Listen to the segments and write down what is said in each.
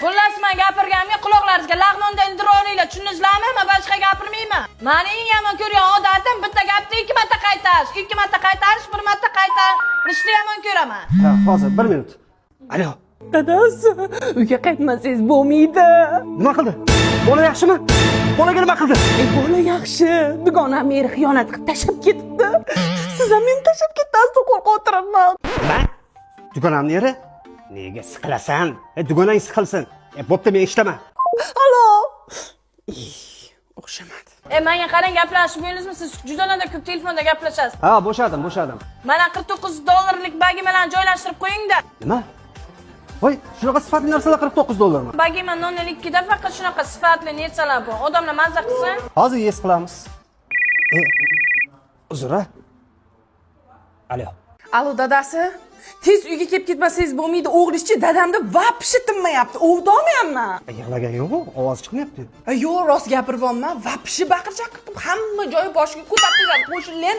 Xullas, men gapirganimga quloqlaringizga lag'monda ildirib olinglar. Tushundingizlarmi? Men boshqa gapirmayman. Meni eng yomon ko'rgan odatim bitta gapni 2 marta qaytarish, 2 marta qaytarish, 1 marta qaytarishni yomon ko'raman. Ha, hozir 1 minut. Alo. Dadasi, uyga qaytmasangiz bo'lmaydi. Nima qildi? Bola yaxshimi? Bolaga nima qildi? Bola yaxshi. Dugonam meni xiyonat qilib tashlab ketdi. Siz ham meni tashlab ketasiz, qo'rqib o'tiribman. Nima? Dugonamni eri? Nega siqilasan? Dugonang siqilsin. Bo'pti, men eshitaman. Alo. O'xshamadi. Menga qarang, gaplashib bo'ldingizmi? Siz judalarda ko'p telefonda gaplashasiz. Ha, bo'shadim. Mana $49 bagimalarni joylashtirib qo'ying-da. Nima? Voy, shunaqa sifatli narsalar $49 mi? Bagima nonlar 2 da faqat shunaqa sifatli narsalar bor. Odamlar mazza qilsin. Hozir yes qilamiz. Uzra. Alo. Alo dadasi. Tez uyga kelib ketmasangiz bo'lmaydi. O'g'lishchi dadamda vapshi tinmayapti. O'rdoqmayapman. Yig'lagan yo'q-ku, ovoz chiqmayapti. Yo'q, rost gapiribman. Vapshi baqirchaq qilib hamma joyi boshiga ko'tarib, qo'shinlar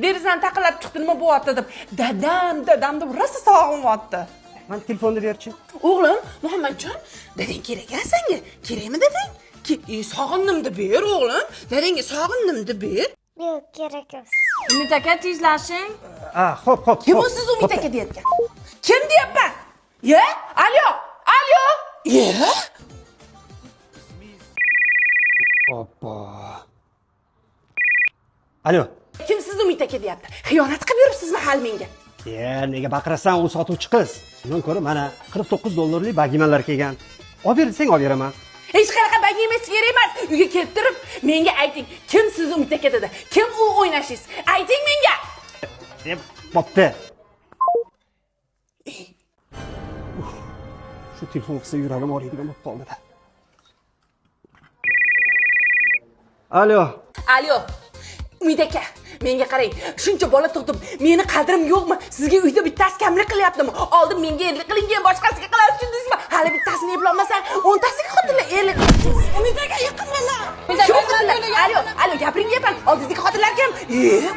derizani taqilab chiqdi, nima bo'lyapti deb. Dadamda rosa sog'inyapti. Men telefonni berchi. O'g'lim, Muhammadjon, dadang kerak-a senga? Kerakmi dadang? Sog'indim deb ber, o'g'lim. Dadangga sog'indim deb ber. Yo'q, kerak emas. Umid aka, tezlashing. Xo'p. Kim siz Umid aka deyotgan? Kim deyapman? Ye? Alo. Ye? Oppa. Alo. Kim siz Umid aka deyapti? Xiyonat qilib yuribsizmi hal menga? Nega baqirasan, u sotuvchi qiz. Undan ko'ra mana $49 bagimalar kelgan. Olib ber desang olib beraman. Hech qanaqa bagimiz kerak emas. Uyga kelib turib, menga ayting, kim siz Umid aka dedi? Kim u o'ynashingiz? Ayting menga. Bo'pti. Shu telefon qilsa yuragim og'riydigan bo'lib qoldi-da. Alo. Umid aka, menga qarang. Shuncha bola tug'dim. Meni qadrim yo'qmi? Sizga uyda bittasi kamlik qilyaptimi? Oldin menga erlik qiling, keyin boshqasiga qilasiz, tushundingizmi? Hali bittasini eplay olmasang, 10tasiga xotinlar erlik. Umid aka, yaqinmanlar. Alo, gapiring, gapiring. Oldingizga xotinlar kim?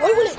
Voy bo'lay.